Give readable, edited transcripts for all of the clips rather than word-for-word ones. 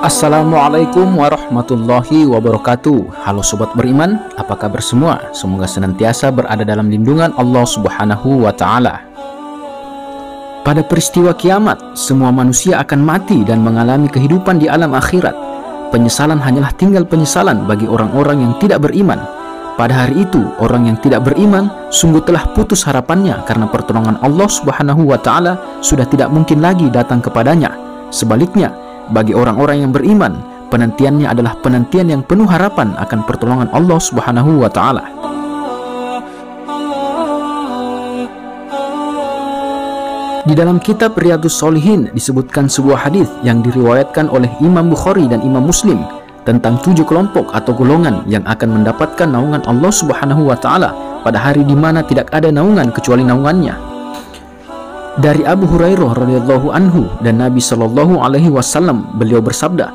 Assalamualaikum warahmatullahi wabarakatuh. Halo sobat beriman, apa kabar semua? Semoga senantiasa berada dalam lindungan Allah Subhanahu wa Ta'ala. Pada peristiwa kiamat, semua manusia akan mati dan mengalami kehidupan di alam akhirat. Penyesalan hanyalah tinggal penyesalan bagi orang-orang yang tidak beriman. Pada hari itu, orang yang tidak beriman sungguh telah putus harapannya karena pertolongan Allah Subhanahu wa Ta'ala sudah tidak mungkin lagi datang kepadanya. Sebaliknya, bagi orang-orang yang beriman, penantiannya adalah penantian yang penuh harapan akan pertolongan Allah Subhanahu wa Ta'ala. Di dalam kitab Riyadhus Shalihin disebutkan sebuah hadis yang diriwayatkan oleh Imam Bukhari dan Imam Muslim tentang 7 kelompok atau golongan yang akan mendapatkan naungan Allah Subhanahu wa Ta'ala pada hari di mana tidak ada naungan kecuali naungannya. Dari Abu Hurairah radhiyallahu anhu dan Nabi Shallallahu alaihi wasallam, beliau bersabda,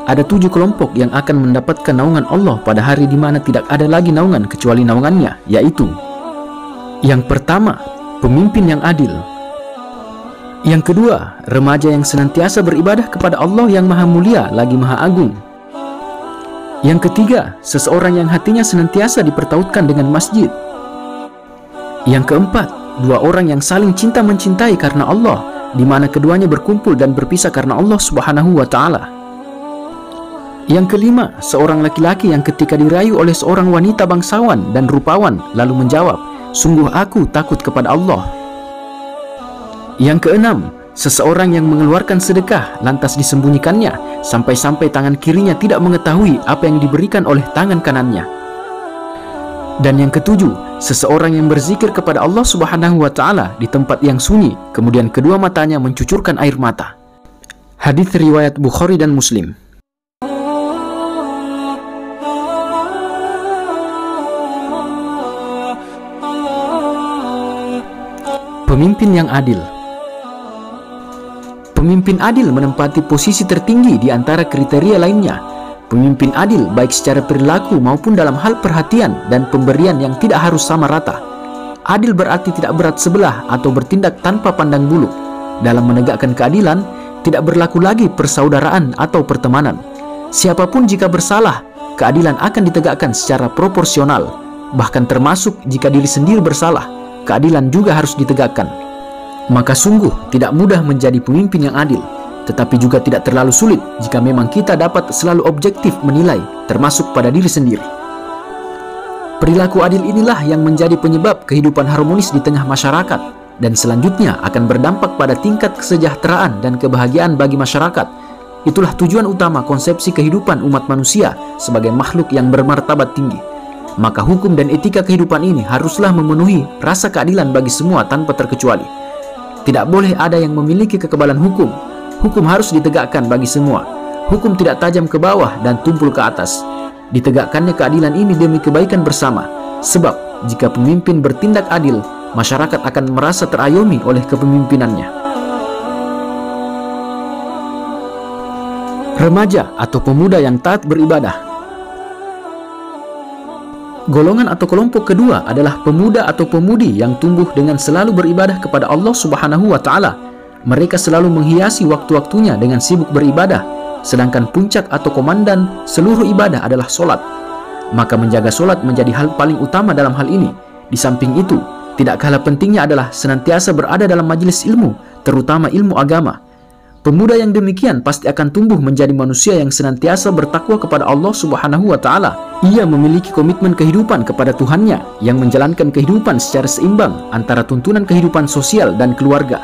ada 7 kelompok yang akan mendapatkan naungan Allah pada hari di mana tidak ada lagi naungan kecuali naungannya, yaitu: yang pertama, pemimpin yang adil; yang kedua, remaja yang senantiasa beribadah kepada Allah yang Maha Mulia lagi Maha Agung; yang ketiga, seseorang yang hatinya senantiasa dipertautkan dengan masjid; yang keempat, 2 orang yang saling cinta mencintai karena Allah, di mana keduanya berkumpul dan berpisah karena Allah Subhanahu wa Ta'ala; yang kelima, seorang laki-laki yang ketika dirayu oleh seorang wanita bangsawan dan rupawan lalu menjawab, sungguh aku takut kepada Allah; yang keenam, seseorang yang mengeluarkan sedekah lantas disembunyikannya sampai-sampai tangan kirinya tidak mengetahui apa yang diberikan oleh tangan kanannya; dan yang ketujuh, seseorang yang berzikir kepada Allah Subhanahu wa Ta'ala di tempat yang sunyi, kemudian kedua matanya mencucurkan air mata. Hadits riwayat Bukhari dan Muslim. Pemimpin yang adil. Pemimpin adil menempati posisi tertinggi di antara kriteria lainnya. Pemimpin adil baik secara perilaku maupun dalam hal perhatian dan pemberian yang tidak harus sama rata. Adil berarti tidak berat sebelah atau bertindak tanpa pandang bulu. Dalam menegakkan keadilan, tidak berlaku lagi persaudaraan atau pertemanan. Siapapun jika bersalah, keadilan akan ditegakkan secara proporsional. Bahkan termasuk jika diri sendiri bersalah, keadilan juga harus ditegakkan. Maka sungguh tidak mudah menjadi pemimpin yang adil. Tetapi juga tidak terlalu sulit jika memang kita dapat selalu objektif menilai, termasuk pada diri sendiri. Perilaku adil inilah yang menjadi penyebab kehidupan harmonis di tengah masyarakat, dan selanjutnya akan berdampak pada tingkat kesejahteraan dan kebahagiaan bagi masyarakat. Itulah tujuan utama konsepsi kehidupan umat manusia sebagai makhluk yang bermartabat tinggi. Maka hukum dan etika kehidupan ini haruslah memenuhi rasa keadilan bagi semua tanpa terkecuali. Tidak boleh ada yang memiliki kekebalan hukum. Hukum harus ditegakkan bagi semua. Hukum tidak tajam ke bawah dan tumpul ke atas. Ditegakkannya keadilan ini demi kebaikan bersama. Sebab jika pemimpin bertindak adil, masyarakat akan merasa terayomi oleh kepemimpinannya. Remaja atau pemuda yang taat beribadah. Golongan atau kelompok kedua adalah pemuda atau pemudi yang tumbuh dengan selalu beribadah kepada Allah Subhanahu wa Ta'ala. Mereka selalu menghiasi waktu-waktunya dengan sibuk beribadah, sedangkan puncak atau komandan seluruh ibadah adalah solat. Maka menjaga solat menjadi hal paling utama dalam hal ini. Di samping itu, tidak kalah pentingnya adalah senantiasa berada dalam majelis ilmu, terutama ilmu agama. Pemuda yang demikian pasti akan tumbuh menjadi manusia yang senantiasa bertakwa kepada Allah Subhanahu wa Ta'ala. Ia memiliki komitmen kehidupan kepada Tuhannya yang menjalankan kehidupan secara seimbang antara tuntunan kehidupan sosial dan keluarga.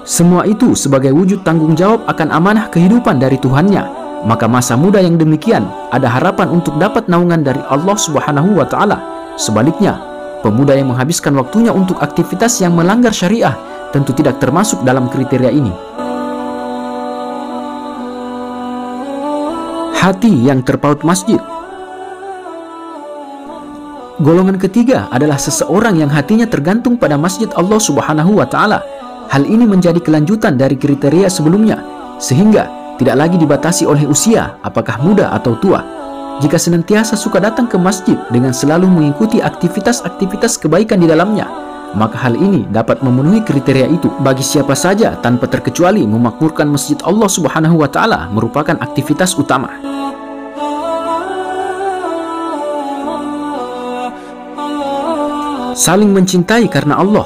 Semua itu sebagai wujud tanggung jawab akan amanah kehidupan dari Tuhannya. Maka masa muda yang demikian ada harapan untuk dapat naungan dari Allah Subhanahu wa Ta'ala. Sebaliknya, pemuda yang menghabiskan waktunya untuk aktivitas yang melanggar syariah tentu tidak termasuk dalam kriteria ini. Hati yang terpaut masjid. Golongan ketiga adalah seseorang yang hatinya tergantung pada masjid Allah Subhanahu wa Ta'ala. Hal ini menjadi kelanjutan dari kriteria sebelumnya, sehingga tidak lagi dibatasi oleh usia, apakah muda atau tua. Jika senantiasa suka datang ke masjid dengan selalu mengikuti aktivitas-aktivitas kebaikan di dalamnya, maka hal ini dapat memenuhi kriteria itu bagi siapa saja tanpa terkecuali memakmurkan masjid Allah Subhanahu wa Ta'ala merupakan aktivitas utama. Saling mencintai karena Allah.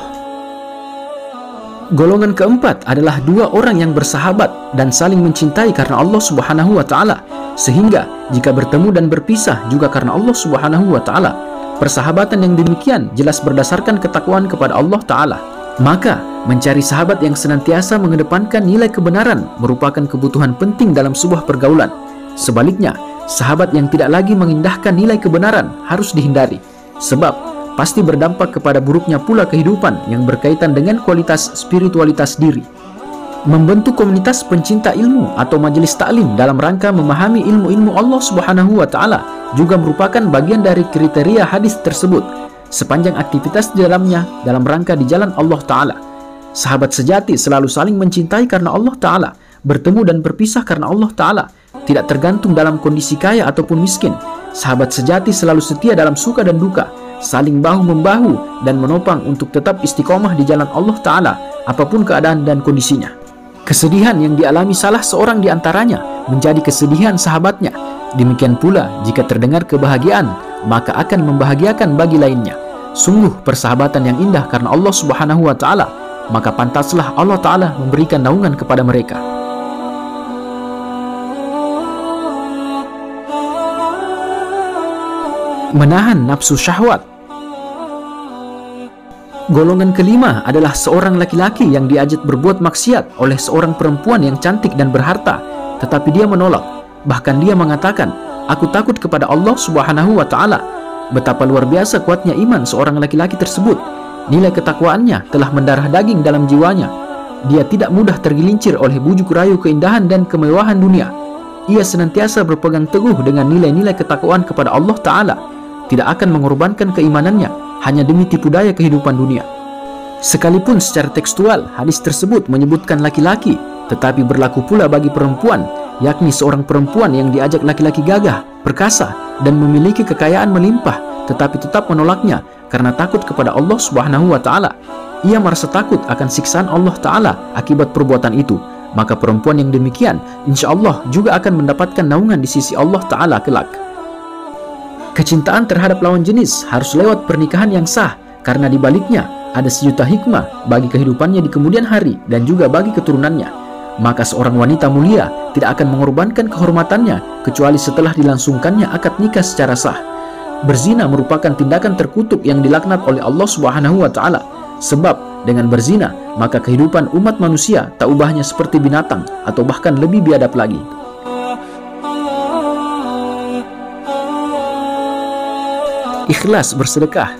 Golongan keempat adalah dua orang yang bersahabat dan saling mencintai karena Allah Subhanahu wa Ta'ala, sehingga jika bertemu dan berpisah juga karena Allah Subhanahu wa Ta'ala. Persahabatan yang demikian jelas berdasarkan ketakwaan kepada Allah Ta'ala. Maka mencari sahabat yang senantiasa mengedepankan nilai kebenaran merupakan kebutuhan penting dalam sebuah pergaulan. Sebaliknya, sahabat yang tidak lagi mengindahkan nilai kebenaran harus dihindari, sebab pasti berdampak kepada buruknya pula kehidupan yang berkaitan dengan kualitas spiritualitas diri. Membentuk komunitas pencinta ilmu atau majelis taklim dalam rangka memahami ilmu-ilmu Allah Subhanahu wa Ta'ala juga merupakan bagian dari kriteria hadis tersebut, sepanjang aktivitas di dalamnya dalam rangka di jalan Allah Ta'ala. Sahabat sejati selalu saling mencintai karena Allah Ta'ala, bertemu dan berpisah karena Allah Ta'ala, tidak tergantung dalam kondisi kaya ataupun miskin. Sahabat sejati selalu setia dalam suka dan duka, saling bahu-membahu dan menopang untuk tetap istiqomah di jalan Allah Ta'ala apapun keadaan dan kondisinya. Kesedihan yang dialami salah seorang di antaranya menjadi kesedihan sahabatnya. Demikian pula jika terdengar kebahagiaan, maka akan membahagiakan bagi lainnya. Sungguh persahabatan yang indah karena Allah Subhanahu wa Ta'ala, maka pantaslah Allah Ta'ala memberikan naungan kepada mereka. Menahan nafsu syahwat. Golongan kelima adalah seorang laki-laki yang diajak berbuat maksiat oleh seorang perempuan yang cantik dan berharta, tetapi dia menolak. Bahkan dia mengatakan, "Aku takut kepada Allah Subhanahu wa Ta'ala." Betapa luar biasa kuatnya iman seorang laki-laki tersebut. Nilai ketakwaannya telah mendarah daging dalam jiwanya. Dia tidak mudah tergelincir oleh bujuk rayu keindahan dan kemewahan dunia. Ia senantiasa berpegang teguh dengan nilai-nilai ketakwaan kepada Allah Ta'ala, tidak akan mengorbankan keimanannya hanya demi tipu daya kehidupan dunia. Sekalipun secara tekstual hadis tersebut menyebutkan laki-laki, tetapi berlaku pula bagi perempuan, yakni seorang perempuan yang diajak laki-laki gagah, perkasa, dan memiliki kekayaan melimpah, tetapi tetap menolaknya karena takut kepada Allah Subhanahu wa Ta'ala. Ia merasa takut akan siksaan Allah Ta'ala akibat perbuatan itu. Maka perempuan yang demikian insya Allah juga akan mendapatkan naungan di sisi Allah Ta'ala kelak. Kecintaan terhadap lawan jenis harus lewat pernikahan yang sah, karena di baliknya ada sejuta hikmah bagi kehidupannya di kemudian hari dan juga bagi keturunannya. Maka seorang wanita mulia tidak akan mengorbankan kehormatannya kecuali setelah dilangsungkannya akad nikah secara sah. Berzina merupakan tindakan terkutuk yang dilaknat oleh Allah Subhanahu wa Ta'ala. Sebab dengan berzina, maka kehidupan umat manusia tak ubahnya seperti binatang atau bahkan lebih biadab lagi. Ikhlas bersedekah.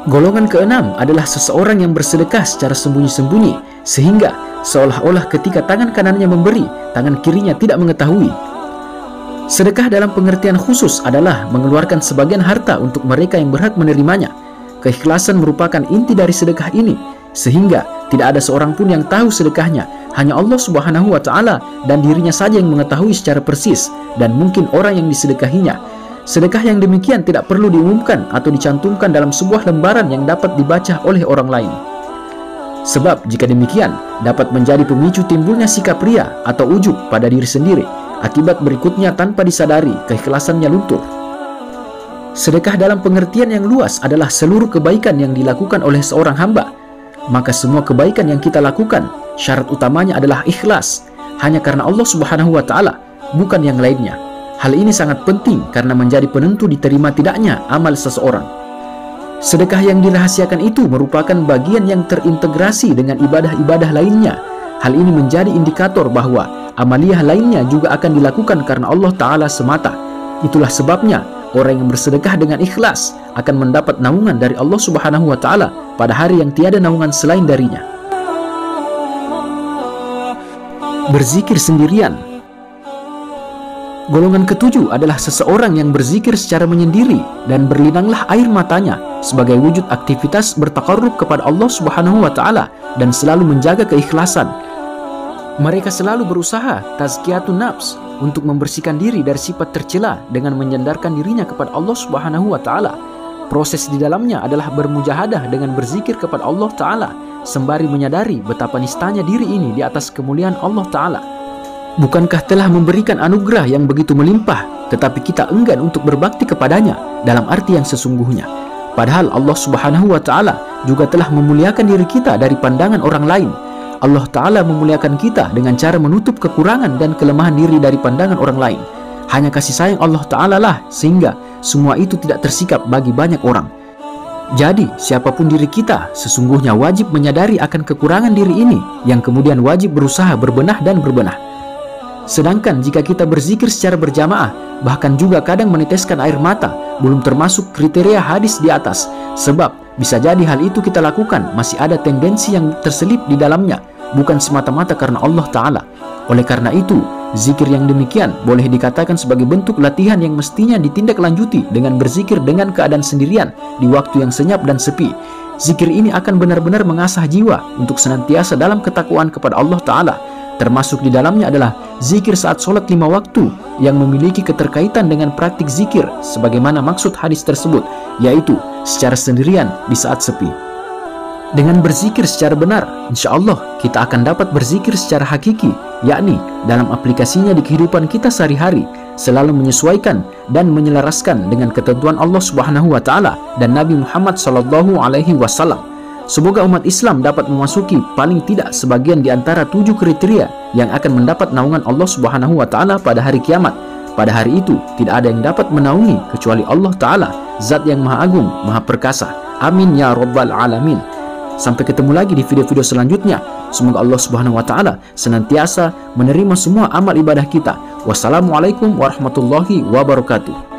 Golongan keenam adalah seseorang yang bersedekah secara sembunyi-sembunyi, sehingga seolah-olah ketika tangan kanannya memberi, tangan kirinya tidak mengetahui. Sedekah dalam pengertian khusus adalah mengeluarkan sebagian harta untuk mereka yang berhak menerimanya. Keikhlasan merupakan inti dari sedekah ini, sehingga tidak ada seorang pun yang tahu sedekahnya, hanya Allah Subhanahu wa Ta'ala dan dirinya saja yang mengetahui secara persis, dan mungkin orang yang disedekahinya. Sedekah yang demikian tidak perlu diumumkan atau dicantumkan dalam sebuah lembaran yang dapat dibaca oleh orang lain. Sebab jika demikian dapat menjadi pemicu timbulnya sikap ria atau ujub pada diri sendiri, akibat berikutnya tanpa disadari keikhlasannya luntur. Sedekah dalam pengertian yang luas adalah seluruh kebaikan yang dilakukan oleh seorang hamba. Maka semua kebaikan yang kita lakukan, syarat utamanya adalah ikhlas, hanya karena Allah Subhanahu wa Ta'ala, bukan yang lainnya. Hal ini sangat penting karena menjadi penentu diterima tidaknya amal seseorang. Sedekah yang dirahasiakan itu merupakan bagian yang terintegrasi dengan ibadah-ibadah lainnya. Hal ini menjadi indikator bahwa amaliyah lainnya juga akan dilakukan karena Allah Ta'ala semata. Itulah sebabnya orang yang bersedekah dengan ikhlas akan mendapat naungan dari Allah Subhanahu wa Ta'ala pada hari yang tiada naungan selain darinya. Berzikir sendirian. Golongan ketujuh adalah seseorang yang berzikir secara menyendiri dan berlinanglah air matanya sebagai wujud aktivitas bertakarrub kepada Allah Subhanahu wa Ta'ala dan selalu menjaga keikhlasan. Mereka selalu berusaha tazkiyatun nafs untuk membersihkan diri dari sifat tercela dengan menyandarkan dirinya kepada Allah Subhanahu wa Ta'ala. Proses di dalamnya adalah bermujahadah dengan berzikir kepada Allah Ta'ala, sembari menyadari betapa nistanya diri ini di atas kemuliaan Allah Ta'ala. Bukankah telah memberikan anugerah yang begitu melimpah, tetapi kita enggan untuk berbakti kepadanya dalam arti yang sesungguhnya. Padahal Allah Subhanahu wa Ta'ala juga telah memuliakan diri kita dari pandangan orang lain. Allah Ta'ala memuliakan kita dengan cara menutup kekurangan dan kelemahan diri dari pandangan orang lain. Hanya kasih sayang Allah Ta'ala lah sehingga semua itu tidak tersikap bagi banyak orang. Jadi siapapun diri kita sesungguhnya wajib menyadari akan kekurangan diri ini, yang kemudian wajib berusaha berbenah dan berbenah. Sedangkan jika kita berzikir secara berjamaah, bahkan juga kadang meneteskan air mata, belum termasuk kriteria hadis di atas. Sebab bisa jadi hal itu kita lakukan masih ada tendensi yang terselip di dalamnya, bukan semata-mata karena Allah Ta'ala. Oleh karena itu, zikir yang demikian boleh dikatakan sebagai bentuk latihan yang mestinya ditindaklanjuti dengan berzikir dengan keadaan sendirian di waktu yang senyap dan sepi. Zikir ini akan benar-benar mengasah jiwa untuk senantiasa dalam ketakwaan kepada Allah Ta'ala. Termasuk di dalamnya adalah zikir saat sholat 5 waktu yang memiliki keterkaitan dengan praktik zikir sebagaimana maksud hadis tersebut, yaitu secara sendirian di saat sepi. Dengan berzikir secara benar, insya Allah kita akan dapat berzikir secara hakiki, yakni dalam aplikasinya di kehidupan kita sehari-hari, selalu menyesuaikan dan menyelaraskan dengan ketentuan Allah Subhanahu wa Ta'ala dan Nabi Muhammad Sallallahu Alaihi Wasallam. Semoga umat Islam dapat memasuki paling tidak sebagian di antara 7 kriteria yang akan mendapat naungan Allah Subhanahu wa Ta'ala pada hari kiamat. Pada hari itu tidak ada yang dapat menaungi kecuali Allah Ta'ala, Zat yang Maha Agung, Maha Perkasa. Amin ya Rabbal Alamin. Sampai ketemu lagi di video-video selanjutnya. Semoga Allah Subhanahu wa Ta'ala senantiasa menerima semua amal ibadah kita. Wassalamualaikum warahmatullahi wabarakatuh.